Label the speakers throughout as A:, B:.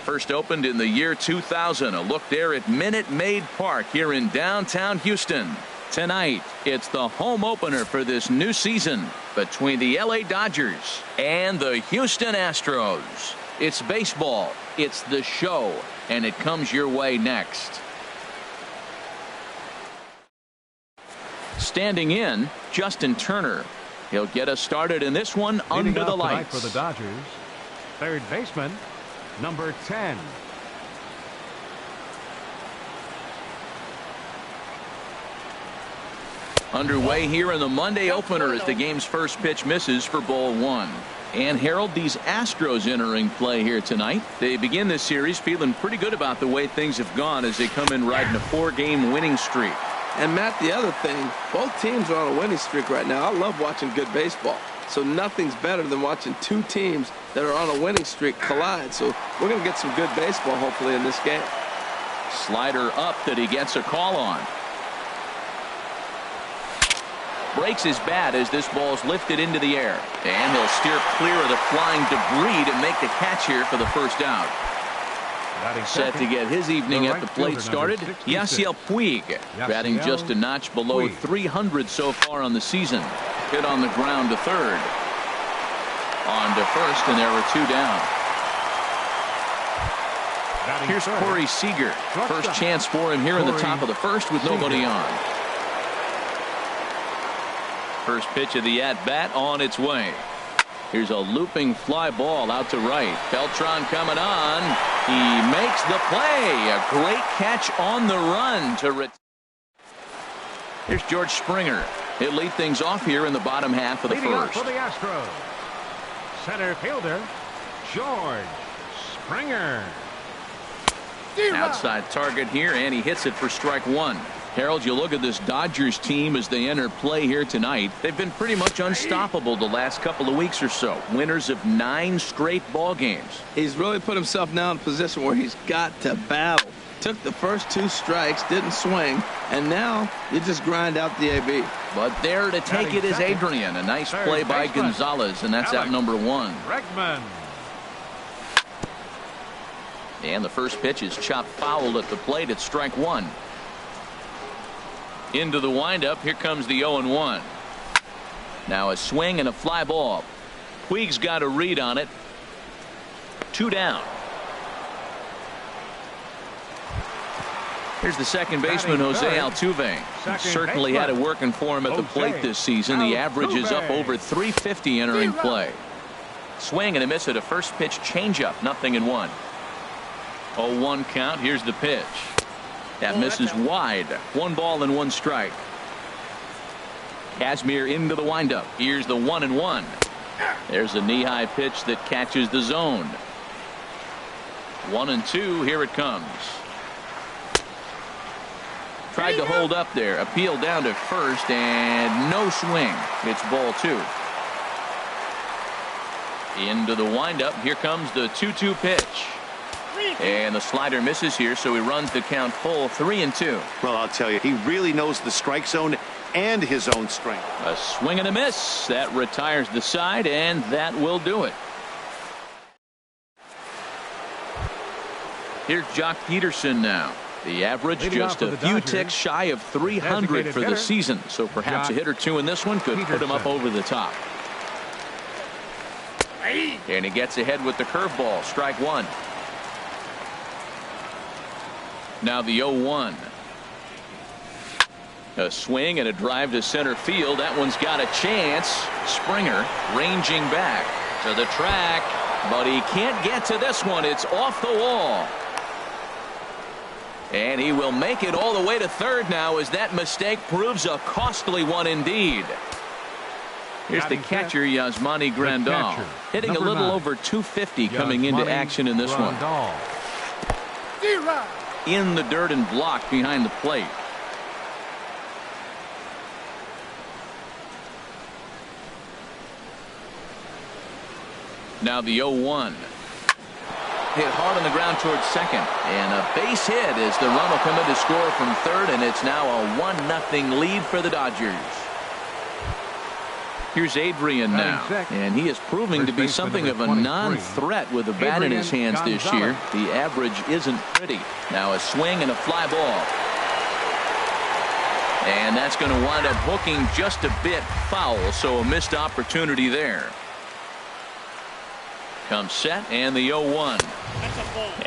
A: First opened in the year 2000. A look there at Minute Maid Park here in downtown Houston. Tonight, it's the home opener for this new season between the LA Dodgers and the Houston Astros. It's baseball, it's the show, and it comes your way next. Standing in, Justin Turner. He'll get us started in this one under the lights.
B: For the Dodgers, third baseman, number 10.
A: Underway here in the Monday opener as the game's first pitch misses for ball one. And Harold, these Astros entering play here tonight. They begin this series feeling pretty good about the way things have gone as they come in riding a 4-game winning streak.
C: And Matt, the other thing, both teams are on a winning streak right now. I love watching good baseball. So nothing's better than watching two teams that are on a winning streak collide. So we're going to get some good baseball hopefully in this game.
A: Slider up that he gets a call on. Breaks his bat as this ball's lifted into the air. And he'll steer clear of the flying debris to make the catch here for the first out. Set to get his evening at the plate started, Yasiel Puig, batting just a notch below 300 so far on the season. Hit on the ground to third. On to first, and there were two down. Here's Corey Seager. First chance for him here in the top of the first with nobody on. First pitch of the at-bat on its way. Here's a looping fly ball out to right. Beltran coming on. He makes the play. A great catch on the run to Here's George Springer. He'll lead things off here in the bottom half of the first.
B: For the Astros, center fielder George Springer.
A: Outside target here, and he hits it for strike one. Harold, you look at this Dodgers team as they enter play here tonight. They've been pretty much unstoppable the last couple of weeks or so. Winners of 9 straight ball games.
C: He's really put himself now in a position where he's got to battle. Took the first 2 strikes, didn't swing, and now you just grind out the AB.
A: But there to take it is Adrian. A nice play by Gonzalez, and that's out number 1.
B: Bregman.
A: And the first pitch is chopped foul at the plate at strike 1. Into the windup. Here comes the 0-1. Now a swing and a fly ball. Puig's got a read on it. 2 down. Here's the second baseman, Jose Altuve. Certainly had it working for him at the plate this season. The average is up over 350 entering play. Swing and a miss at a first pitch changeup. 0-1. 0-1 count. Here's the pitch. That misses wide. 1 ball and 1 strike. Kazmir into the windup. Here's the 1-1. There's a knee-high pitch that catches the zone. 1-2. Here it comes. Tried to hold up there. Appeal down to first, and no swing. It's ball 2. Into the windup. Here comes the 2-2 pitch. And the slider misses here, so he runs the count full. 3-2.
D: Well, I'll tell you, he really knows the strike zone and his own strength.
A: A swing and a miss. That retires the side, and that will do it. Here's Jock Peterson now. The average just a few ticks shy of 300 for the season, so perhaps a hit or two in this one could put him up over the top. And he gets ahead with the curveball. Strike 1. Now the 0-1. A swing and a drive to center field. That one's got a chance. Springer ranging back to the track, but he can't get to this one. It's off the wall. And he will make it all the way to third now as that mistake proves a costly one indeed. Here's the catcher, Yasmani Grandal, hitting a little over 250 coming into action in this one. In the dirt and blocked behind the plate. Now the 0-1. Hit hard on the ground towards second, and a base hit as the run will come in to score from third, and it's now a 1-0 lead for the Dodgers. Here's Adrian now, and he is proving to be something of a non-threat with a bat in his hands this year. The average isn't pretty. Now a swing and a fly ball. And that's going to wind up hooking just a bit foul, so a missed opportunity there. Comes set and the 0-1.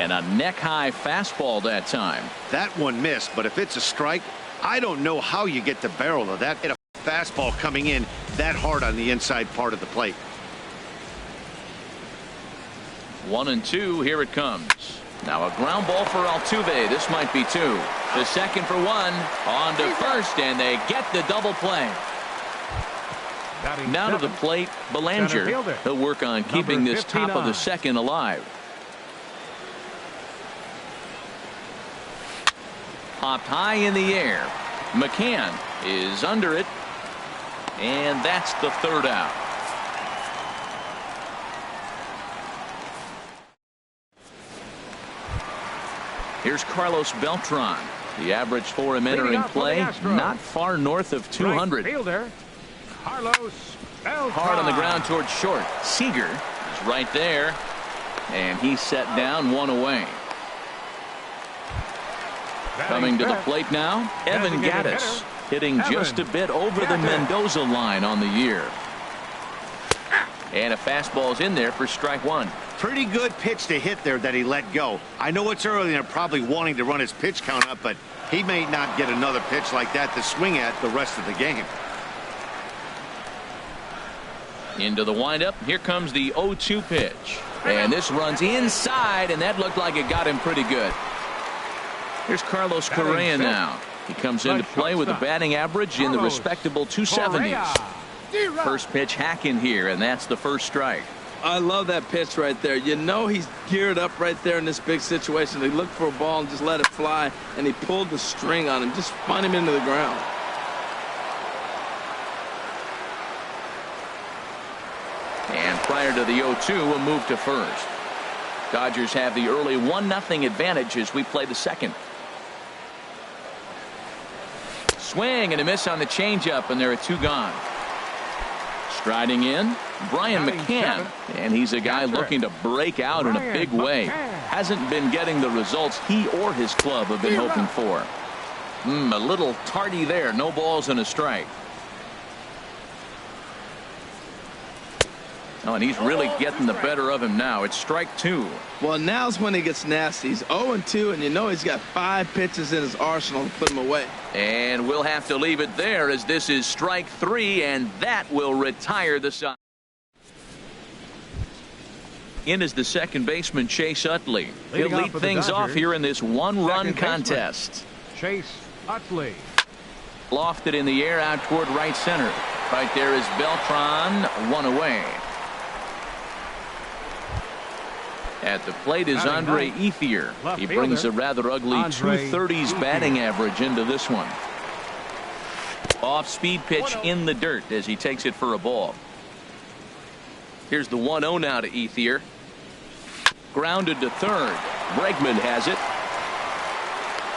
A: And a neck-high fastball that time.
D: That one missed, but if it's a strike, I don't know how you get the barrel of that. A fastball coming in that hard on the inside part of the plate.
A: 1-2. Here it comes. Now a ground ball for Altuve. This might be two. The second for one. On to first, and they get the double play. Now to the plate, Belanger. He'll work on keeping this top of the second alive. Popped high in the air. McCann is under it. And that's the third out. Here's Carlos Beltran. The average for him entering play, not far north of 200.
B: Carlos Beltran.
A: Hard on the ground towards short. Seager is right there. And he's set down, one away. Coming to the plate now, Evan Gattis. Hitting just a bit over the Mendoza line on the year. And a fastball's in there for strike one.
D: Pretty good pitch to hit there that he let go. I know it's early and they're probably wanting to run his pitch count up, but he may not get another pitch like that to swing at the rest of the game.
A: Into the windup. Here comes the 0-2 pitch. And this runs inside, and that looked like it got him pretty good. Here's Carlos Correa now. He comes into play with a batting average in the respectable 270s. First pitch hacking here, and that's the first strike.
C: I love that pitch right there. You know he's geared up right there in this big situation. He looked for a ball and just let it fly, and he pulled the string on him, just spun him into the ground.
A: And prior to the 0-2, we'll move to first. Dodgers have the early 1-0 advantage as we play the second. Swing and a miss on the changeup, and there are two gone. Striding in, Brian McCann, and he's a guy looking to break out in a big way. Hasn't been getting the results he or his club have been hoping for. A little tardy there. No balls and a strike. Oh, and he's really getting the better of him now. It's strike two.
C: Well, now's when he gets nasty. He's 0-2, and you know he's got 5 pitches in his arsenal to put him away.
A: And we'll have to leave it there as this is strike 3, and that will retire the side. In is the second baseman, Chase Utley. He'll lead things off here in this one-run contest.
B: Chase Utley.
A: Lofted in the air out toward right center. Right there is Beltran, one away. At the plate is Andre Ethier. He brings a rather ugly 230s batting average into this one. Off-speed pitch in the dirt as he takes it for a ball. Here's the 1-0 now to Ethier. Grounded to third. Bregman has it.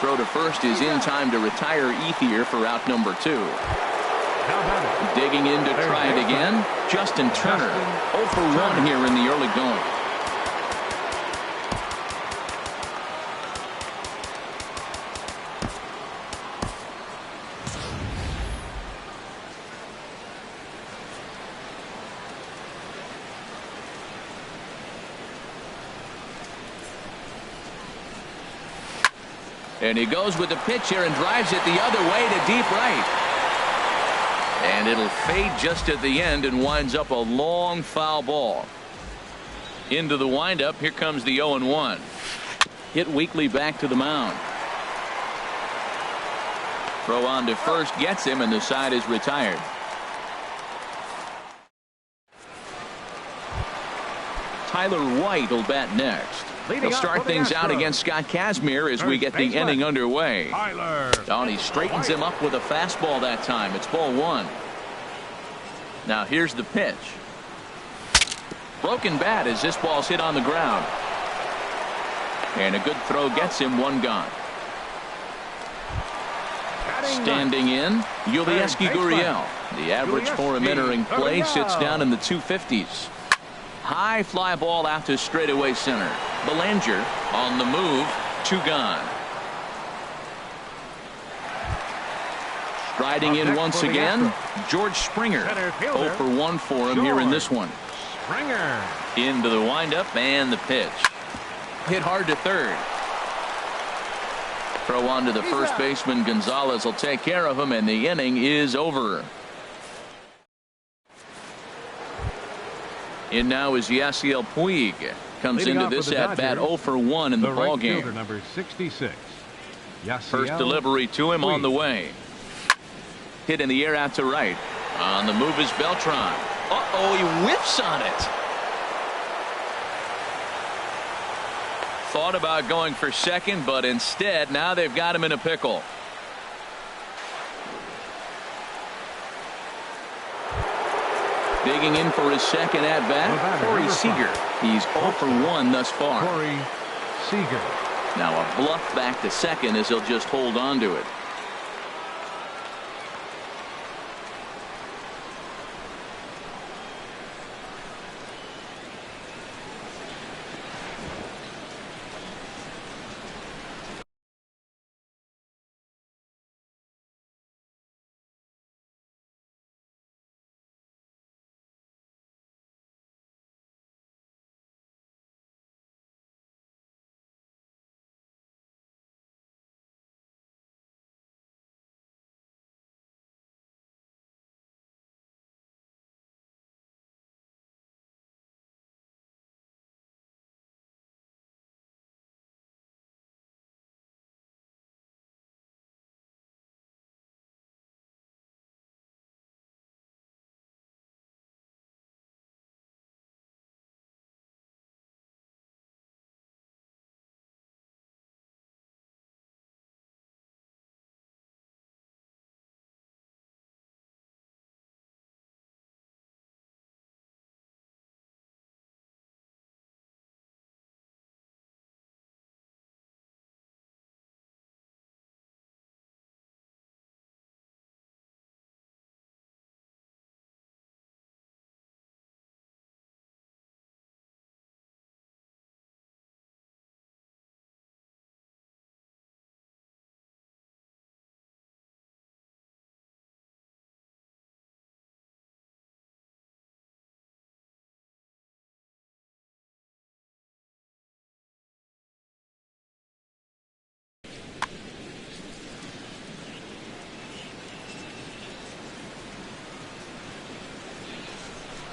A: Throw to first is in time to retire Ethier for out number 2. Digging in to try it again, Justin Turner. 0 for 1 here in the early going. And he goes with the pitch here and drives it the other way to deep right. And it'll fade just at the end and winds up a long foul ball. Into the windup. Here comes the 0-1. Hit weakly back to the mound. Throw on to first gets him, and the side is retired. Tyler White will bat next. He'll start things out against Scott Kazmir as we get the inning underway. He straightens him up with a fastball that time. It's ball 1. Now here's the pitch. Broken bat as this ball's hit on the ground. And a good throw gets him, 1 gone. Standing in, Yulieski Gurriel. The average for him entering play sits down in the 250s. High fly ball out to straightaway center. Belanger on the move. 2 gone. Striding in once again, George Springer. 0 for 1 for him here in this one.
B: Springer.
A: Into the windup and the pitch. Hit hard to third. Throw on to the first baseman. Gonzalez will take care of him, and the inning is over. In now is Yasiel Puig. Comes into this at bat 0 for 1 in the ball game.
B: Number 66.
A: First delivery to him on the way. Hit in the air out to right. On the move is Beltran. Uh-oh, he whiffs on it. Thought about going for second, but instead now they've got him in a pickle. Digging in for his second at bat, Corey Seager. He's 0 for 1 thus far.
B: Corey Seager.
A: Now a bluff back to second as he'll just hold on to it.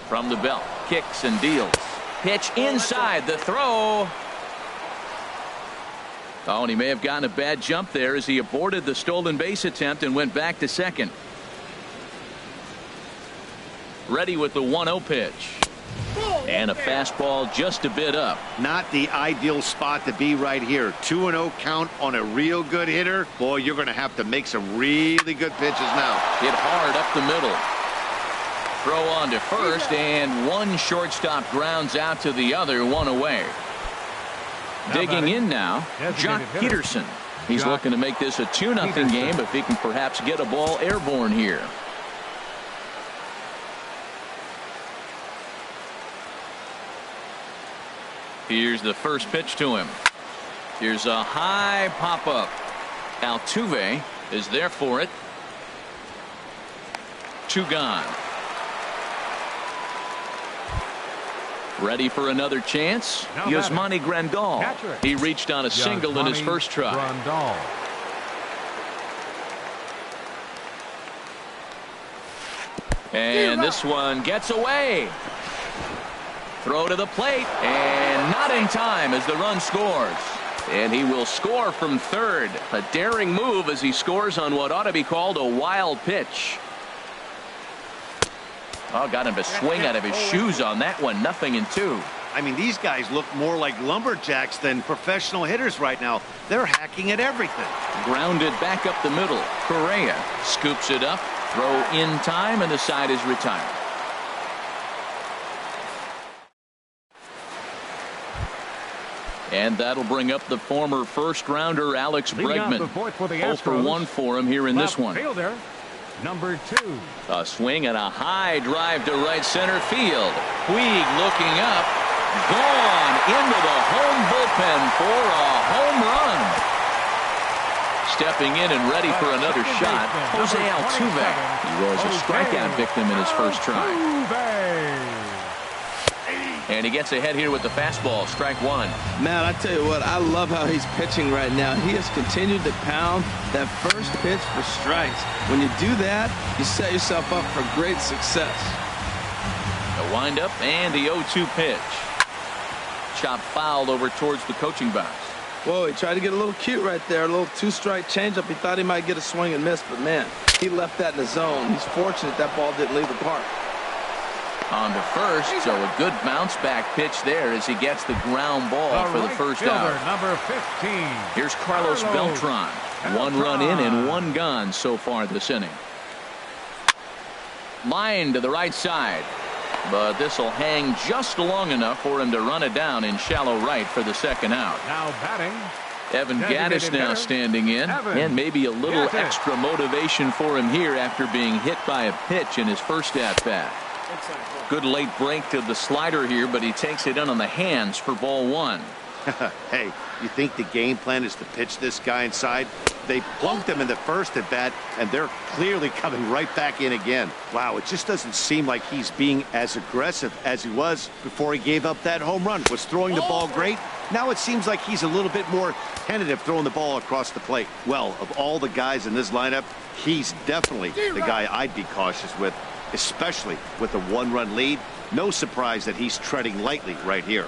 A: From the belt, kicks and deals. Pitch inside, the throw. Oh, and he may have gotten a bad jump there as he aborted the stolen base attempt and went back to second. Ready with the 1-0 pitch. And a fastball just a bit up.
D: Not the ideal spot to be right here. 2-0 count on a real good hitter. Boy, you're going to have to make some really good pitches now.
A: Hit hard up the middle. Throw on to first, and one shortstop grounds out to the other, 1 away. Digging in now, Jock Peterson. He's looking to make this a 2-0 game if he can perhaps get a ball airborne here. Here's the first pitch to him. Here's a high pop-up. Altuve is there for it. 2 gone. Ready for another chance? Yasmani Grandal. He reached on a single in his first try. And this one gets away. Throw to the plate, and not in time as the run scores. And he will score from third. A daring move as he scores on what ought to be called a wild pitch. Oh, got him to swing out of his shoes on that one. 0-2.
D: I mean, these guys look more like lumberjacks than professional hitters right now. They're hacking at everything.
A: Grounded back up the middle. Correa scoops it up. Throw in time, and the side is retired. And that'll bring up the former first-rounder Alex Bregman. 0 for 1 for him here in this one.
B: Fielder, number 2.
A: A swing and a high drive to right center field. Puig looking up. Gone into the home bullpen for a home run. Stepping in and ready for another shot, Jose Altuve. He was a strikeout victim in his first try. And he gets ahead here with the fastball, strike 1.
C: Man, I tell you what, I love how he's pitching right now. He has continued to pound that first pitch for strikes. When you do that, you set yourself up for great success.
A: The windup and the 0-2 pitch. Chop fouled over towards the coaching box.
C: Whoa, he tried to get a little cute right there. A little 2-strike changeup. He thought he might get a swing and miss, but man, he left that in the zone. He's fortunate that ball didn't leave the park.
A: On to first, so a good bounce back pitch there as he gets the ground ball for the first out.
B: Number 15.
A: Here's Carlos Beltran. 1 run in and 1 gone so far this inning. Line to the right side, but this will hang just long enough for him to run it down in shallow right for the second out.
B: Now batting,
A: Evan Gattis now standing in, and maybe a little extra motivation for him here after being hit by a pitch in his first at bat. Good late break to the slider here, but he takes it in on the hands for ball 1.
D: Hey, you think the game plan is to pitch this guy inside? They plunked him in the first at bat, and they're clearly coming right back in again. Wow, it just doesn't seem like he's being as aggressive as he was before he gave up that home run. Was throwing the ball great? Now it seems like he's a little bit more tentative throwing the ball across the plate. Well, of all the guys in this lineup, he's definitely the guy I'd be cautious with, especially with a 1-run lead. No surprise that he's treading lightly right here.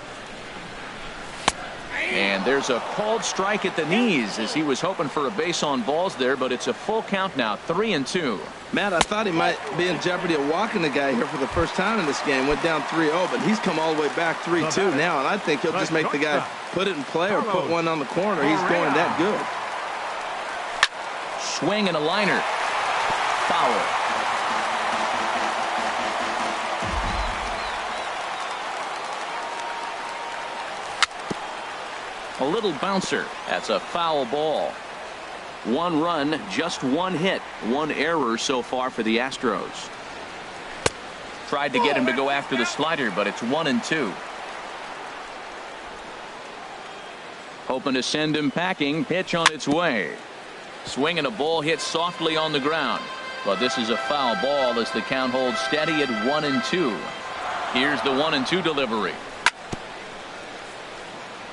A: And there's a called strike at the knees as he was hoping for a base on balls there, but it's a full count now, 3-2.
C: Matt, I thought he might be in jeopardy of walking the guy here for the first time in this game. Went down 3-0, but he's come all the way back 3-2 now, and I think he'll just make the guy put it in play or put one on the corner. He's going that good.
A: Swing and a liner. Foul. A little bouncer. That's a foul ball. 1 run, just 1 hit, 1 error so far for the Astros. Tried to get him to go after the slider, but it's 1-2. Hoping to send him packing. Pitch on its way. Swinging a ball hit softly on the ground. But this is a foul ball as the count holds steady at 1-2. Here's the 1-2 delivery.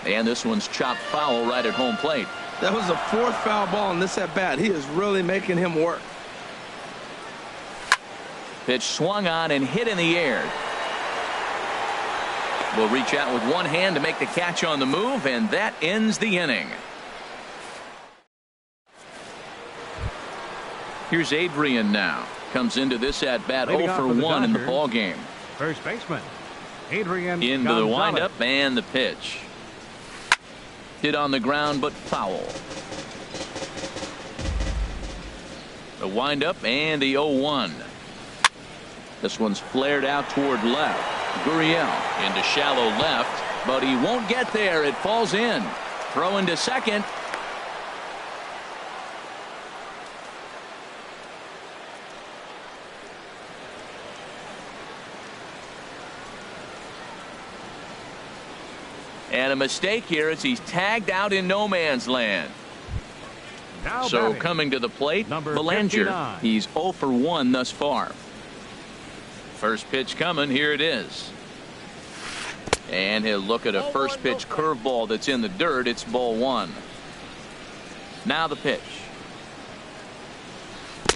A: And this one's chopped foul right at home plate.
C: That was the 4th foul ball in this at bat. He is really making him work.
A: Pitch swung on and hit in the air. Will reach out with one hand to make the catch on the move, and that ends the inning. Here's Adrian now. Comes into this at bat 0 for 1 in the ball game.
B: First baseman Adrian
A: into
B: Gonzalez.
A: the windup and the pitch. Hit on the ground, but foul. The windup and the 0-1. This one's flared out toward left. Gurriel into shallow left, but he won't get there. It falls in. Throw into second. And a mistake here as he's tagged out in no man's land.
B: Now
A: so
B: batting,
A: coming to the plate,
B: number
A: Belanger.
B: 59.
A: He's 0 for 1 thus far. First pitch coming. Here it is. And he'll look at a first pitch curveball that's in the dirt. It's ball 1. Now the pitch.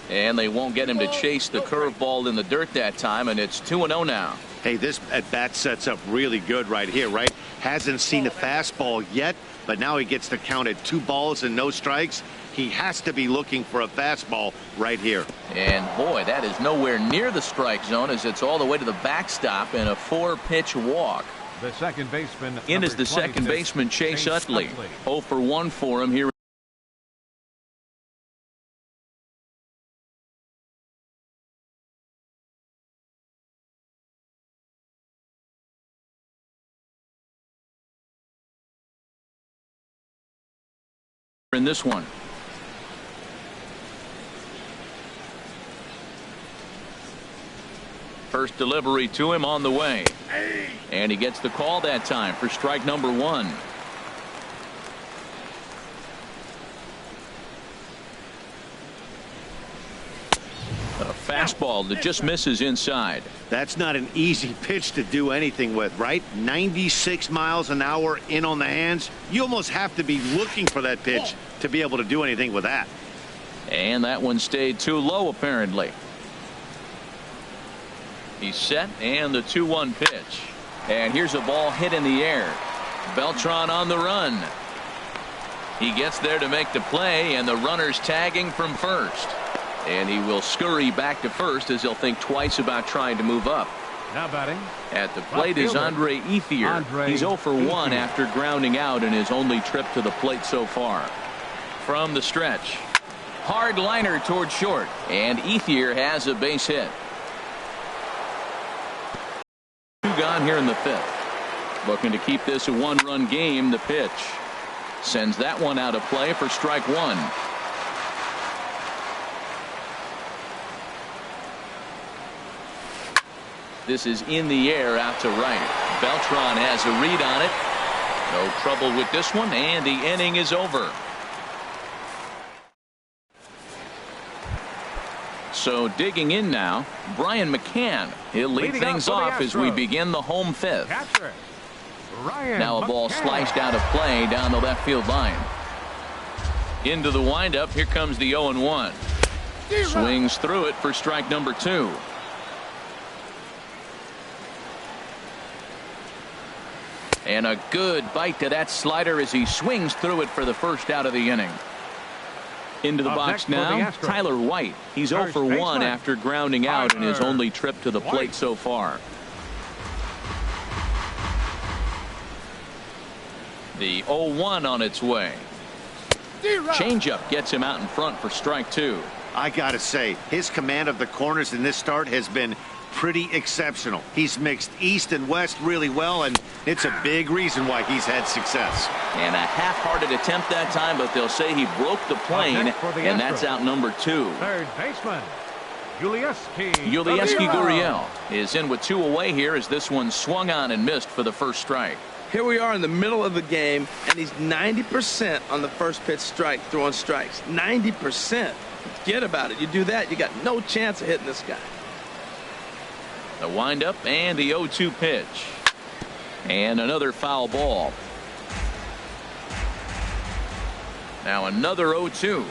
A: And they won't get him to chase the curveball in the dirt that time, and it's 2-0 now.
D: Hey, this at bat sets up really good right here, right? Hasn't seen a fastball yet, but now he gets to count at 2 balls and no strikes. He has to be looking for a fastball right here.
A: And boy, that is nowhere near the strike zone as it's all the way to the backstop in a 4-pitch walk.
B: The second baseman.
A: In is the second baseman, Chase Utley. 0 for 1 for him here. in this one. First delivery to him on the way. And he gets the call that time for strike number 1. A fastball that just misses inside.
D: That's not an easy pitch to do anything with, right? 96 miles an hour in on the hands. You almost have to be looking for that pitch to be able to do anything with that.
A: And that one stayed too low, apparently. He's set, and the 2-1 pitch. And here's a ball hit in the air. Beltran on the run. He gets there to make the play, and the runner's tagging from first. And he will scurry back to first as he'll think twice about trying to move up.
B: Now batting.
A: At the plate is Andre Ethier. He's 0 for 1 after grounding out in his only trip to the plate so far. From the stretch. Hard liner toward short. And Ethier has a base hit. 2 gone here in the 5th. Looking to keep this a 1-run game. The pitch. Sends that one out of play for strike 1. This is in the air out to right. Beltran has a read on it. No trouble with this one, and the inning is over. So digging in now, Brian McCann. He'll lead things off as we begin the home 5th. Now a ball sliced out of play down the left field line. Into the windup. Here comes the 0-1. Swings through it for strike number 2. And a good bite to that slider as he swings through it for the first out of the inning. Into the box now, Tyler White. He's 0 for 1 after grounding out in his only trip to the plate so far. The 0-1 on its way. Changeup gets him out in front for strike 2.
D: I gotta say, his command of the corners in this start has been pretty exceptional. He's mixed east and west really well, and it's a big reason why he's had success.
A: And a half-hearted attempt that time, but they'll say he broke the plane, and that's out number 2.
B: Third baseman,
A: Yulieski Gurriel is in with 2 away here as this one swung on and missed for the first strike.
C: Here we are in the middle of the game, and he's 90% on the first pitch strike throwing strikes. 90%. Forget about it. You do that, you got no chance of hitting this guy.
A: The windup and the 0-2 pitch. And another foul ball. Now another 0-2.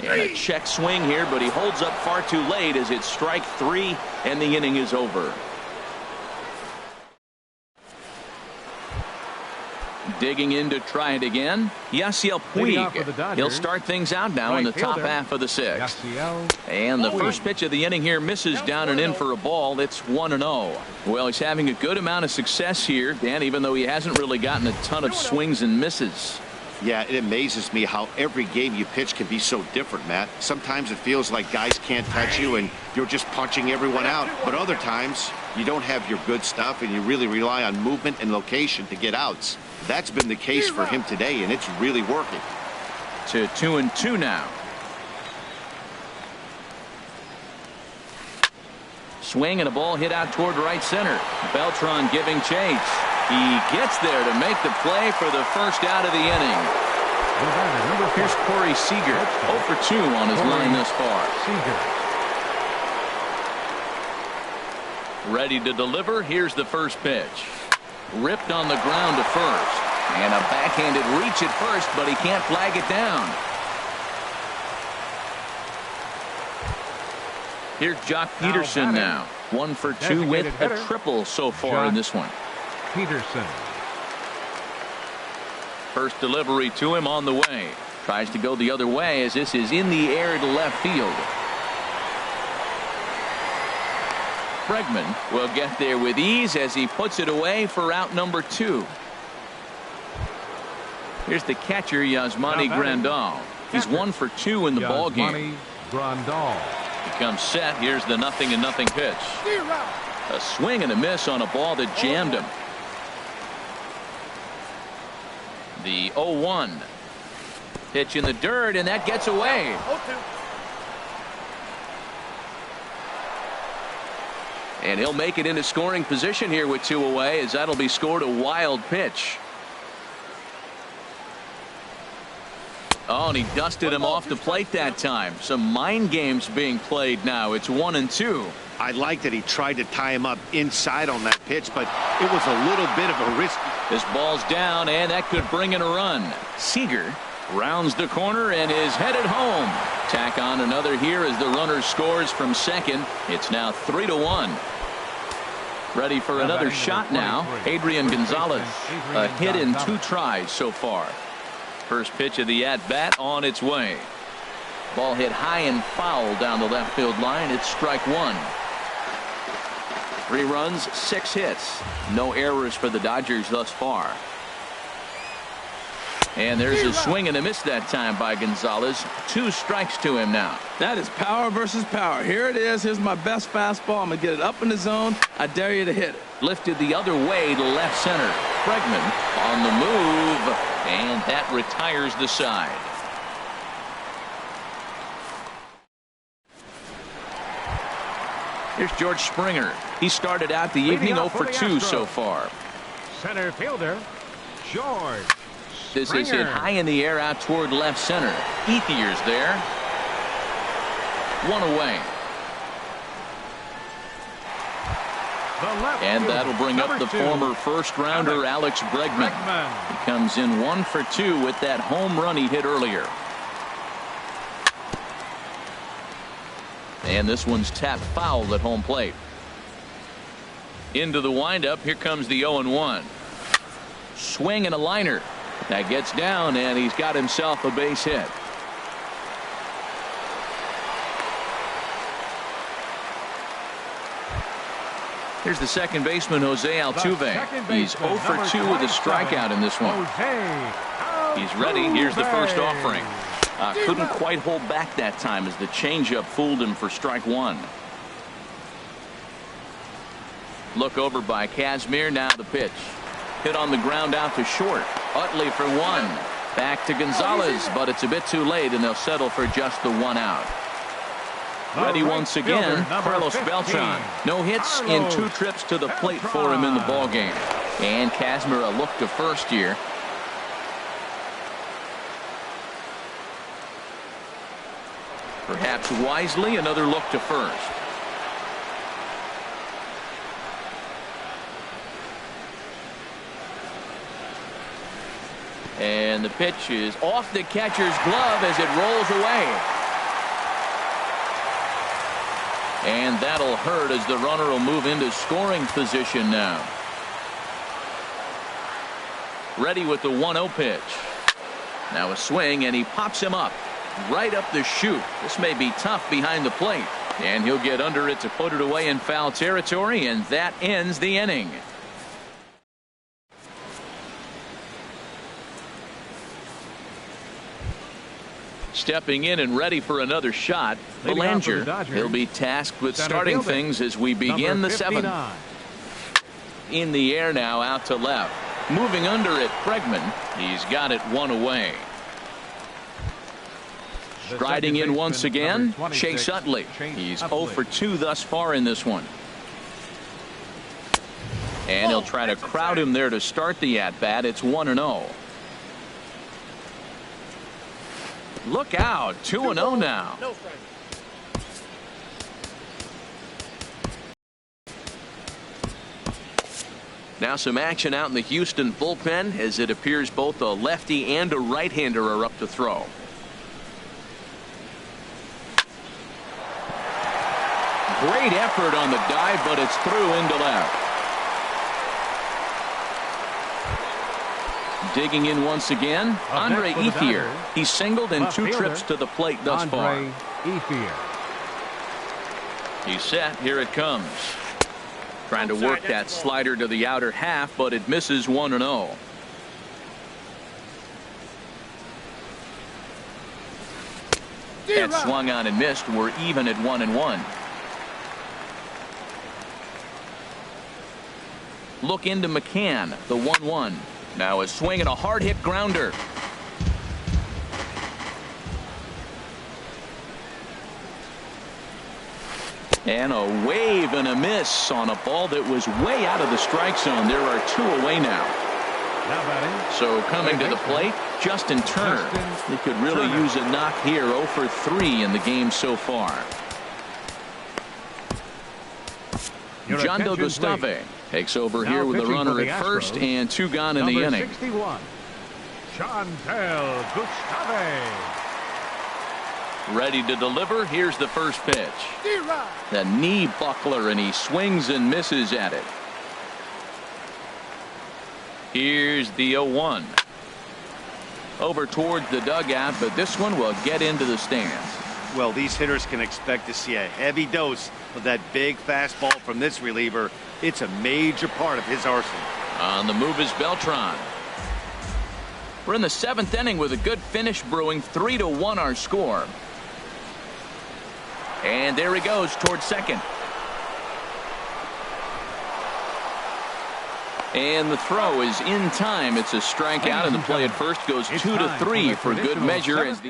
A: And a check swing here, but he holds up far too late as it's strike 3 and the inning is over. Digging in to try it again, Yasiel Puig. He'll start things out now in the top half of the 6th. And the first pitch of the inning here misses down and in for a ball. It's 1-0. Well, he's having a good amount of success here, Dan, even though he hasn't really gotten a ton of swings and misses.
D: Yeah, it amazes me how every game you pitch can be so different, Matt. Sometimes it feels like guys can't touch you and you're just punching everyone out. But other times you don't have your good stuff and you really rely on movement and location to get outs. That's been the case for him today, and it's really working.
A: To 2-2 now. Swing and a ball hit out toward right center. Beltran giving chase. He gets there to make the play for the first out of the inning. Here's Corey Seager, 0 for 2 on his line thus far. Ready to deliver. Here's the first pitch. Ripped on the ground to first. And a backhanded reach at first, but he can't flag it down. Here's Jock Peterson now. 1 for 2 with a triple so far in this one.
B: Peterson.
A: First delivery to him on the way. Tries to go the other way as this is in the air to left field. Bregman will get there with ease as he puts it away for out number 2. Here's the catcher, Yasmani Grandal. He's 1 for 2 in the ball game. He comes set. Here's the 0-0 pitch. A swing and a miss on a ball that jammed him. The 0-1. Pitch in the dirt, and that gets away. And he'll make it into scoring position here with 2 away, as that'll be scored a wild pitch. Oh, and he dusted him off the plate that time. Some mind games being played now. It's 1-2.
D: I like that he tried to tie him up inside on that pitch, but it was a little bit of a risk.
A: This ball's down, and that could bring in a run. Seager rounds the corner and is headed home. Tack on another here as the runner scores from second. It's now 3-1. Ready for another shot now. Adrian Gonzalez. A hit in 2 tries so far. First pitch of the at-bat on its way. Ball hit high and foul down the left field line. It's strike 1. 3 runs, 6 hits. No errors for the Dodgers thus far. And there's a swing and a miss that time by Gonzalez. 2 strikes to him now.
C: That is power versus power. Here it is. Here's my best fastball. I'm going to get it up in the zone. I dare you to hit it.
A: Lifted the other way to left center. Bregman on the move, and that retires the side. Here's George Springer. He started out the evening 0 for 2 so far.
B: Center fielder, George.
A: This is hit high in the air out toward left center. Ethier's there. 1 away. And that'll bring up the former first-rounder Alex Bregman. He comes in 1 for 2 with that home run he hit earlier. And this one's tapped foul at home plate. Into the windup. Here comes the 0-1. Swing and a liner. That gets down, and he's got himself a base hit. Here's the second baseman, Jose Altuve. He's 0 for 2 with a strikeout in this one. He's ready. Here's the first offering. Couldn't quite hold back that time as the changeup fooled him for strike 1. Look over by Kazmir. Now the pitch. Hit on the ground out to short. Utley for 1. Back to Gonzalez, but it's a bit too late, and they'll settle for just the 1 out. Ready once again, Carlos Beltran. No hits in 2 trips to the plate for him in the ballgame. And Kazmir a look to first here. Perhaps wisely, another look to first. And the pitch is off the catcher's glove as it rolls away. And that'll hurt as the runner will move into scoring position now. Ready with the 1-0 pitch. Now a swing, and he pops him up. Right up the chute. This may be tough behind the plate. And he'll get under it to put it away in foul territory, and that ends the inning. Stepping in and ready for another shot, Belanger. He'll be tasked with starting things as we begin the 7th. In the air now, out to left. Moving under it, Bregman. He's got it 1 away. Striding in once again, Chase Utley. He's 0 for 2 thus far in this one. And he'll try to crowd him there to start the at-bat. It's 1-0. Look out, 2-0 now. Now some action out in the Houston bullpen, as it appears both a lefty and a right-hander are up to throw. Great effort on the dive, but it's through into left. Digging in once again, Andre Ethier. He's singled in 2 trips to the plate thus far. He's set. Here it comes. Trying to work that slider to the outer half, but it misses 1-0. That swung on and missed. We're even at 1-1. Look into McCann, the 1-1. Now a swing and a hard hit grounder. And a wave and a miss on a ball that was way out of the strike zone. There are 2 away now. So coming to the plate, Justin Turner. He could really use a knock here. 0 for 3 in the game so far. Jondo Gustave takes over here with a runner at first and 2 gone in the inning.
B: 61, Chantel Gustave.
A: Ready to deliver. Here's the first pitch. The knee buckler, and he swings and misses at it. Here's the 0-1. Over towards the dugout, but this one will get into the stands.
D: Well, these hitters can expect to see a heavy dose of that big fastball from this reliever. It's a major part of his arsenal.
A: On the move is Beltran. We're in the 7th inning with a good finish brewing. 3-1 our score. And there he goes towards second. And the throw is in time. It's a strikeout, and the play at first goes 2-3 for good measure. As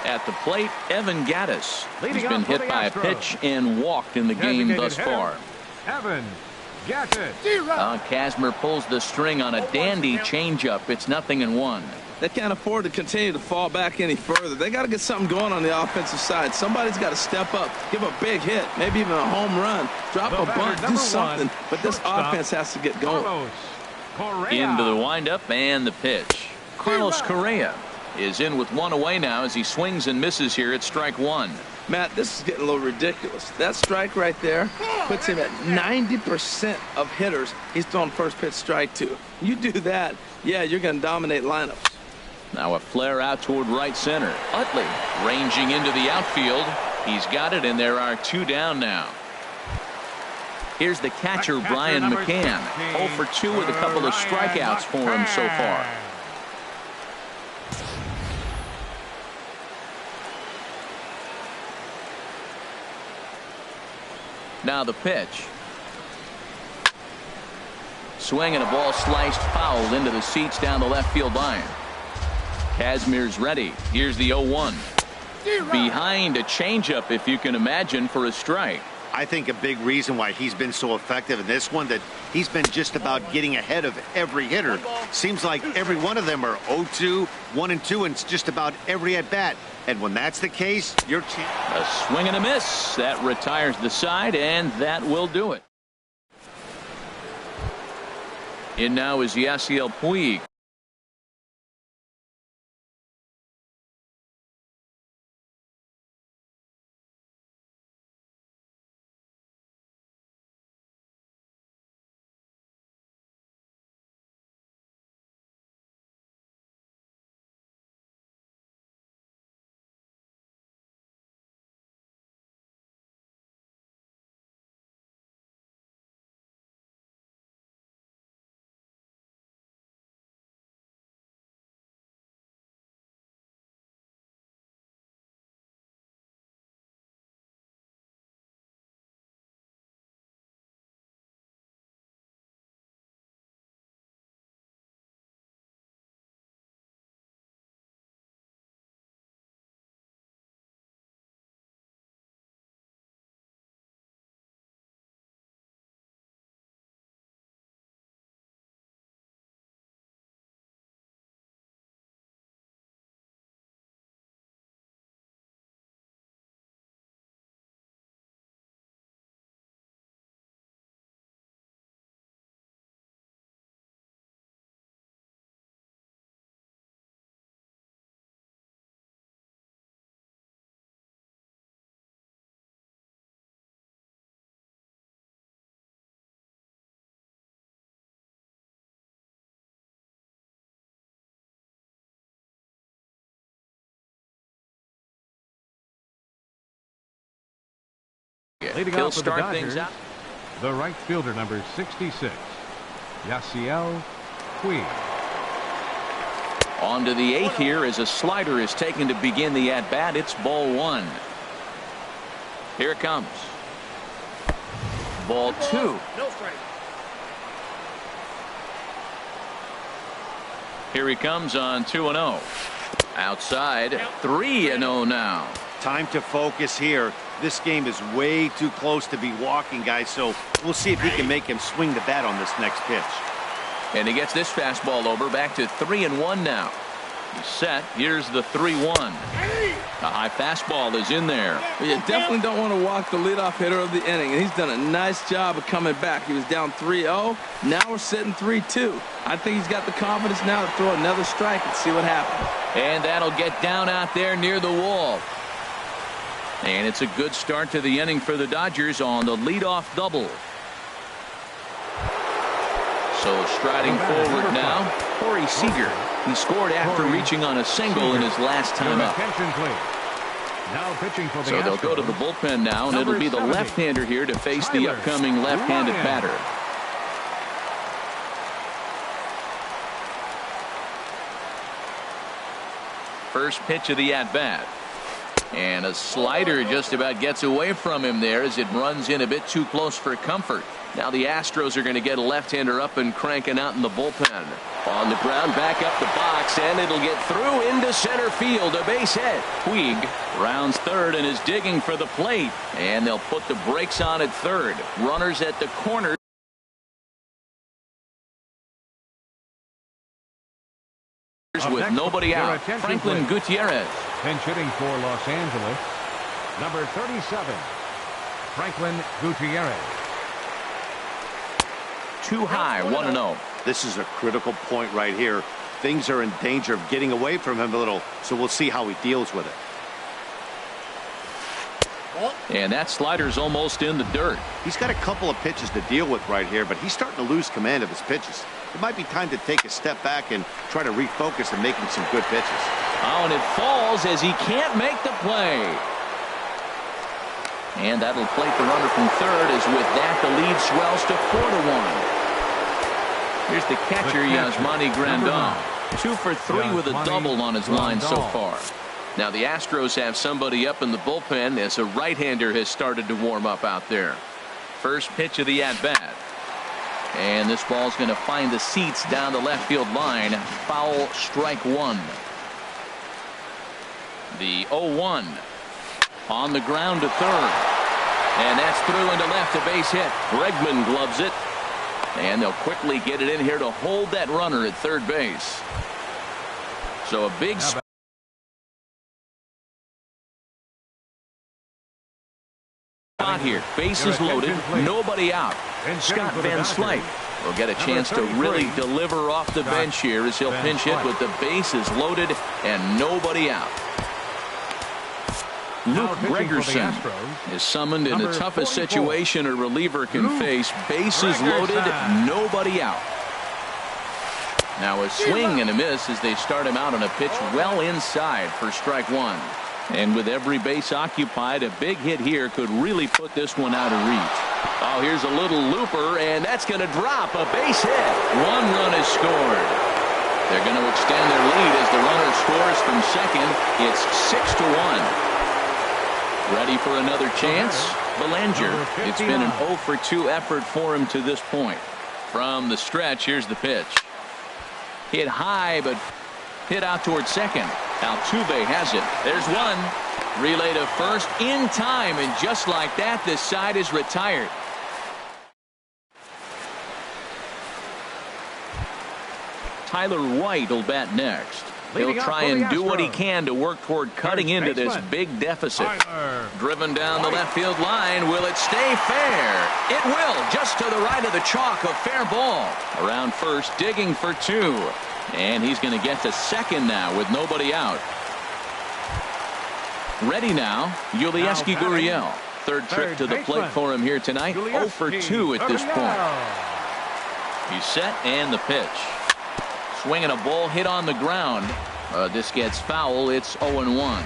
A: at the plate, Evan Gattis. He's been hit by a pitch and walked in the game thus far.
B: Evan Gattis.
A: Kazmir pulls the string on a dandy changeup. It's 0-1.
C: They can't afford to continue to fall back any further. They got to get something going on the offensive side. Somebody's got to step up, give a big hit, maybe even a home run, drop a bunt, do something. But this offense has to get going.
A: Into the windup and the pitch. Carlos Correa is in with 1 away now as he swings and misses here at strike 1.
C: Matt, this is getting a little ridiculous. That strike right there puts him at 90% of hitters he's thrown first pitch strike to. You do that, yeah, you're going to dominate lineups.
A: Now a flare out toward right center. Utley ranging into the outfield. He's got it, and there are 2 down now. Here's the catcher, Brian McCann. 0 for 2 with a couple of strikeouts for him so far. Now the pitch. Swing and a ball sliced foul into the seats down the left field line. Kazmir's ready. Here's the 0-1. Behind a changeup, if you can imagine, for a strike.
D: I think a big reason why he's been so effective in this one, that he's been just about getting ahead of every hitter. Seems like every one of them are 0-2, 1-2, and it's just about every at bat. And when that's the case, you're
A: a swing and a miss. That retires the side, and that will do it. In now is Yasiel Puig.
B: He'll start things out. The right fielder, number 66, Yasiel Puig.
A: On to the 8th here as a slider is taken to begin the at-bat. It's ball 1. Here it comes. Ball 2. Here he comes on 2-0. Outside, 3-0 now.
D: Time to focus here. This game is way too close to be walking, guys, so we'll see if he can make him swing the bat on this next pitch.
A: And he gets this fastball over. Back to 3-1 now. He's set. Here's the 3-1. A high fastball is in there.
C: Well, you definitely don't want to walk the leadoff hitter of the inning, and he's done a nice job of coming back. He was down 3-0. Now we're sitting 3-2. I think he's got the confidence now to throw another strike and see what happens.
A: And that'll get down out there near the wall. And it's a good start to the inning for the Dodgers on the leadoff double. So striding forward now, Corey Seager. He scored after reaching on a single in his last time up. So they'll go to the bullpen now, and it'll be the left-hander here to face the upcoming left-handed batter. First pitch of the at-bat. And a slider just about gets away from him there as it runs in a bit too close for comfort. Now the Astros are going to get a left-hander up and cranking out in the bullpen. On the ground, back up the box, and it'll get through into center field. A base hit. Puig rounds third and is digging for the plate. And they'll put the brakes on at third. Runners at the corner. With nobody out. Franklin Gutierrez.
B: Pinch hitting for Los Angeles, number 37, Franklin Gutierrez.
A: Too high, 1-0.
D: This is a critical point right here. Things are in danger of getting away from him a little, so we'll see how he deals with it.
A: And that slider's almost in the dirt.
D: He's got a couple of pitches to deal with right here, but he's starting to lose command of his pitches. It might be time to take a step back and try to refocus and making some good pitches.
A: Oh, and it falls as he can't make the play. And that'll plate the runner from third, as with that the lead swells to 4-1. Here's the catcher, Yasmani Grandal. 2 for 3 with a double on his line so far. Now the Astros have somebody up in the bullpen as a right-hander has started to warm up out there. First pitch of the at-bat. And this ball's going to find the seats down the left field line. Foul, strike one. The 0-1 on the ground to third. And that's through into left, a base hit. Bregman gloves it. And they'll quickly get it in here to hold that runner at third base. So a big spot here. Bases loaded, nobody out. Scott Van Slyke will get a chance to really deliver off the bench here as he'll pinch hit with the bases loaded and nobody out. Luke Gregerson is summoned in the toughest situation a reliever can face. Bases loaded, nobody out. Now a swing and a miss as they start him out on a pitch well inside for strike one. And with every base occupied, a big hit here could really put this one out of reach. Oh, here's a little looper, and that's going to drop. A base hit. 1 run is scored. They're going to extend their lead as the runner scores from second. It's 6-1. Ready for another chance? Belanger. It's been an 0 for 2 effort for him to this point. From the stretch, here's the pitch. Hit high, but hit out towards second. Altuve has it. There's one. Relay to first in time, and just like that, this side is retired. Tyler White will bat next. He'll try and do what he can to work toward cutting into this big deficit. Driven down the left field line. Will it stay fair? It will, just to the right of the chalk. A fair ball. Around first, digging for 2. And he's going to get to second now with nobody out. Ready now, Yulieski Gurriel. Third trip to the plate for him here tonight. 0 for 2 at this point. He's set and the pitch. Swinging a ball hit on the ground. This gets foul. It's 0-1.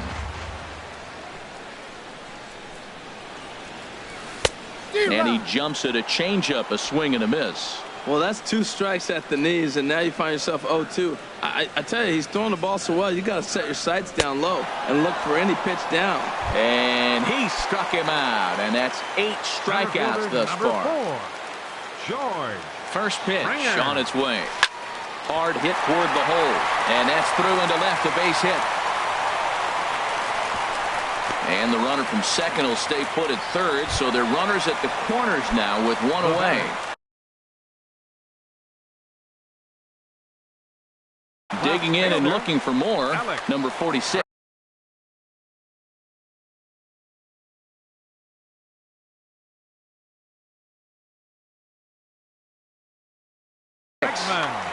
A: And he jumps at a changeup, a swing and a miss.
C: Well, that's 2 strikes at the knees, and now you find yourself 0-2. I tell you, he's throwing the ball so well, you got to set your sights down low and look for any pitch down.
A: And he struck him out, and that's 8 strikeouts thus far.
B: 4, George.
A: First pitch on its way. Hard hit toward the hole, and that's through into left, a base hit. And the runner from second will stay put at third, so they're runners at the corners now with one away. Digging in and looking for more, number 46.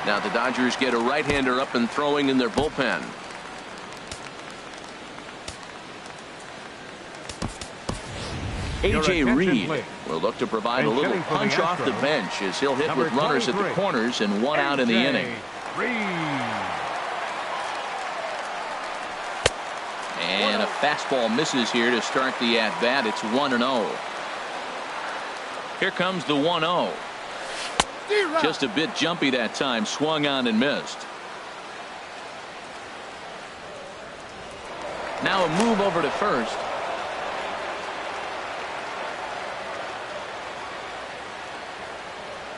A: Now the Dodgers get a right-hander up and throwing in their bullpen. A.J. Reed will look to provide a little punch off the bench as he'll hit with runners at the corners and one out in the inning. And a fastball misses here to start the at-bat. It's 1-0. Here comes the 1-0. Just a bit jumpy that time, swung on and missed. Now a move over to first.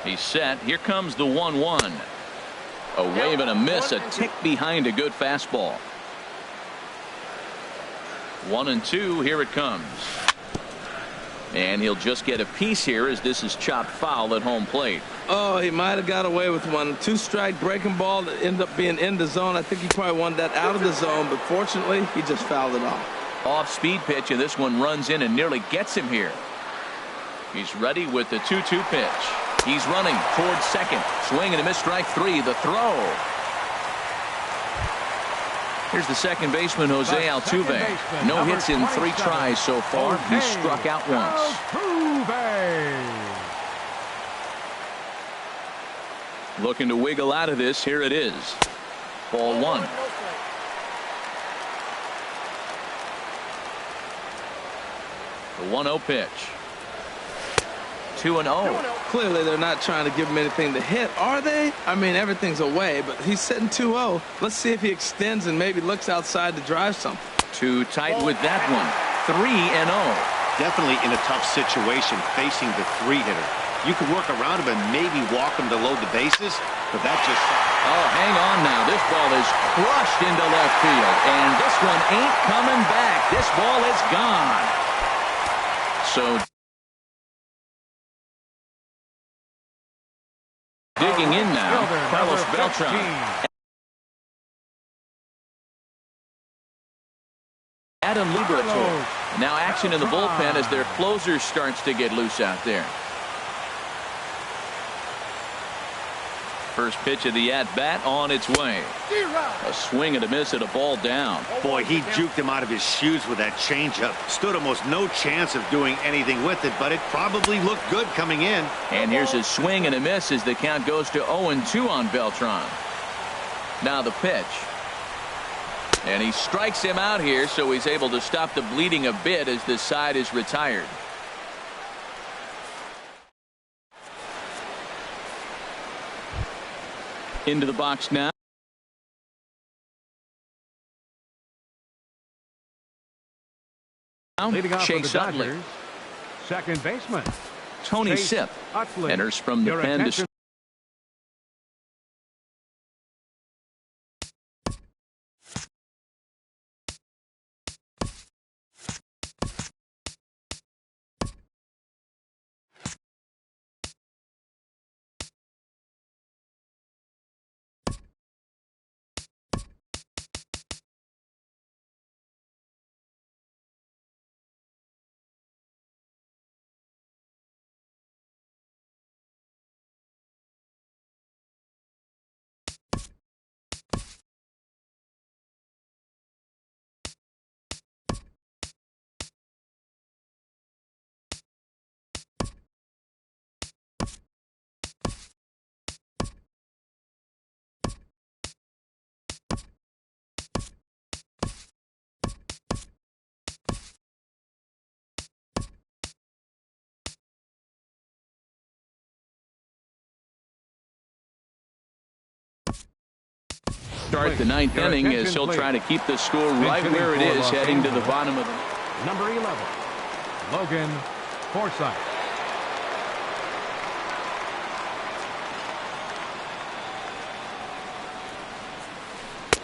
A: He's set. Here comes the 1-1. A wave and a miss, a tick behind a good fastball. 1-2. Here it comes. And he'll just get a piece here as this is chopped foul at home plate.
C: Oh, he might have got away with one. 2-strike breaking ball that ended up being in the zone. I think he probably wanted that out of the zone, but fortunately he just fouled it off.
A: Off-speed pitch, and this one runs in and nearly gets him here. He's ready with the 2-2 pitch. He's running towards second. Swing and a miss, strike three. The throw. Here's the second baseman, Jose Altuve. No hits in 3 tries so far. He struck out once. Looking to wiggle out of this. Here it is. Ball 1. The 1-0 pitch. 2-0.
C: Clearly they're not trying to give him anything to hit, are they? I mean, everything's away, but he's sitting 2-0. Let's see if he extends and maybe looks outside to drive something.
A: Too tight with that one. 3-0.
D: Definitely in a tough situation facing the 3-hitter. You could work around him and maybe walk him to load the bases, but that just...
A: Oh, hang on now. This ball is crushed into left field, and this one ain't coming back. This ball is gone. So... digging in now, Carlos Beltran. Adam Liberatore. Now action in the bullpen as their closer starts to get loose out there. First pitch of the at-bat on its way. A swing and a miss at a ball down.
D: Boy, he juked him out of his shoes with that changeup. Stood almost no chance of doing anything with it, but it probably looked good coming in.
A: And here's a swing and a miss as the count goes to 0-2 on Beltran. Now the pitch. And he strikes him out here, so he's able to stop the bleeding a bit as this side is retired. Into the box now.
B: Leading off
A: Chase
B: for the Dodgers,
A: Utley.
B: second baseman
A: Tony
B: Chase
A: Sipp
B: Utley.
A: enters from the
B: Your
A: pen
B: attention.
A: to start the ninth inning as he'll try to keep the score right where it is heading to the bottom of the...
B: Number 11, Logan Forsythe.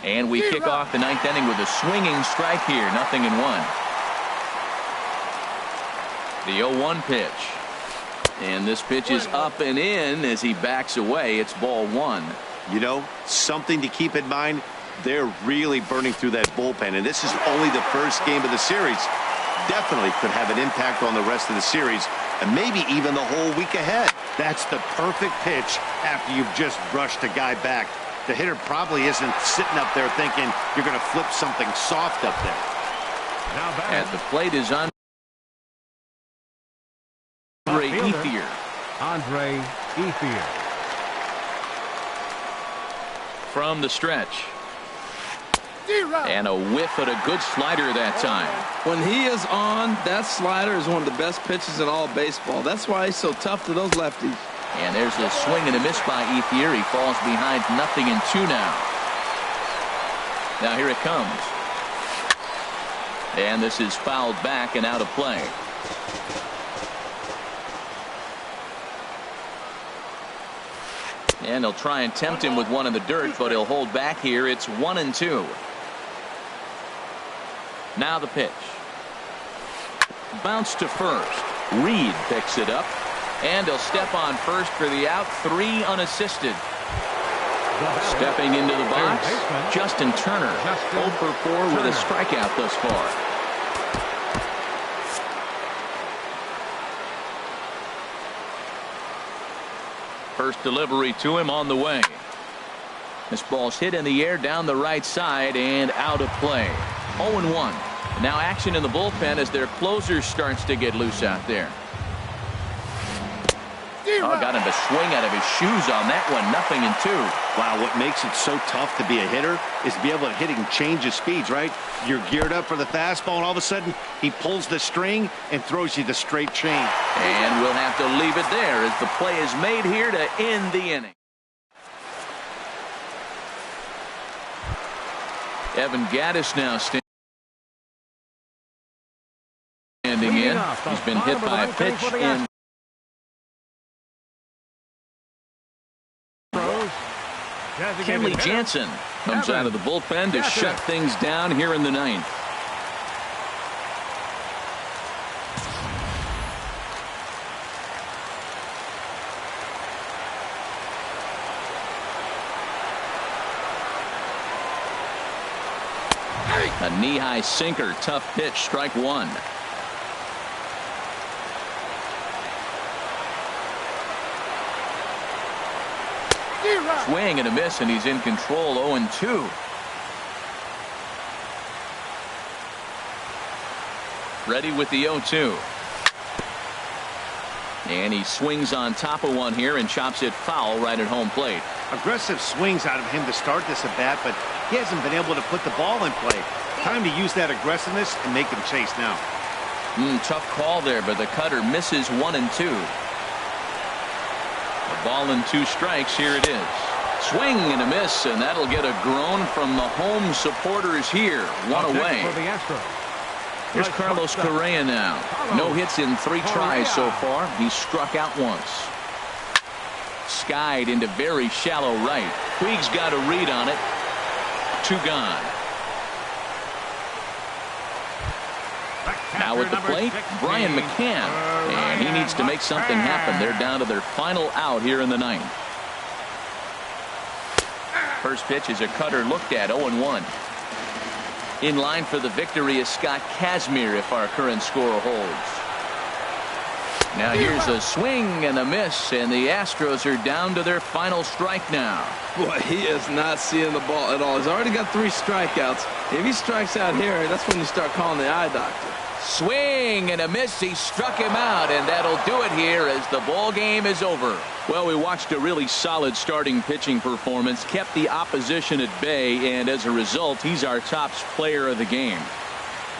A: And we kick off the ninth inning with a swinging strike here. 0-1. The 0-1 pitch. And this pitch is up and in as he backs away. It's ball one.
D: You know, something to keep in mind. They're really burning through that bullpen, and this is only the first game of the series. Definitely could have an impact on the rest of the series and maybe even the whole week ahead. That's the perfect pitch after you've just brushed a guy back. The hitter probably isn't sitting up there thinking you're going to flip something soft up there.
B: Now back
A: At the plate is Andre Ethier.
B: Andre Ethier.
A: From the stretch. And a whiff at a good slider that time.
C: When he is on, that slider is one of the best pitches in all baseball. That's why he's so tough to those lefties.
A: And there's a swing and a miss by Ethier. He falls behind 0-2 now. Now here it comes. And this is fouled back and out of play. And they'll try and tempt him with one in the dirt, but he'll hold back here. It's 1-2. Now the pitch. Bounce to first. Reed picks it up. And he'll step on first for the out. 3 unassisted. Stepping into the box, Justin Turner. 0 for 4 with a strikeout thus far. First delivery to him on the way. This ball's hit in the air down the right side and out of play. 0-1. Now action in the bullpen as their closer starts to get loose out there. Oh, got him to swing out of his shoes on that one. 0-2.
D: Wow, what makes it so tough to be a hitter is to be able to hit and change his speeds, right? You're geared up for the fastball, and all of a sudden, he pulls the string and throws you the straight change.
A: And we'll have to leave it there as the play is made here to end the inning. Evan Gaddis now standing in. He's been hit by a pitch in. Kenley Jansen comes out of the bullpen to shut things down here in the ninth. A knee-high sinker, tough pitch, strike one. Swing and a miss, and he's in control. 0-2. Ready with the 0-2. And he swings on top of one here and chops it foul right at home plate.
D: Aggressive swings out of him to start this at bat, but he hasn't been able to put the ball in play. Time to use that aggressiveness and make him chase now.
A: Tough call there, but the cutter misses 1-2. A ball and 2 strikes. Here it is. Swing and a miss, and that'll get a groan from the home supporters here. One away.
B: For the Astros.
A: Here's Carlos Correa now. No hits in 3 tries so far. He's struck out once. Skied into very shallow right. Puig's got a read on it. 2 gone. Now at the plate, Brian McCann. And he needs to make something happen. They're down to their final out here in the ninth. First pitch is a cutter looked at. 0-1. In line for the victory is Scott Kazmir if our current score holds. Now here's a swing and a miss, and the Astros are down to their final strike now.
C: Boy, he is not seeing the ball at all. He's already got 3 strikeouts. If he strikes out here, that's when you start calling the eye doctor.
A: Swing and a miss. He struck him out, and that'll do it here as the ball game is over. Well, we watched a really solid starting pitching performance, kept the opposition at bay, and as a result, he's our top player of the game.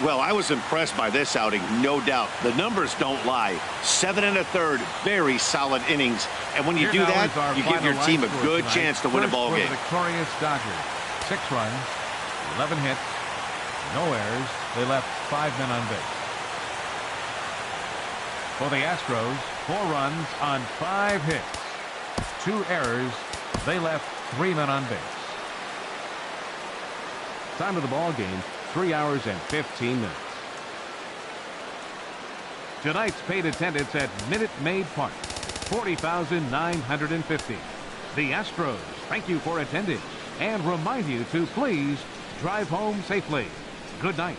D: Well, I was impressed by this outing, no doubt. The numbers don't lie. 7 1/3, very solid innings. And when you do that, you give your team a good chance to win a ball game.
B: Victorious Dodgers. 6 runs, 11 hits, no errors. They left 5 men on base. For the Astros, 4 runs on 5 hits, 2 errors. They left 3 men on base. Time of the ball game, 3 hours and 15 minutes. Tonight's paid attendance at Minute Maid Park, 40,950. The Astros thank you for attending and remind you to please drive home safely. Good night.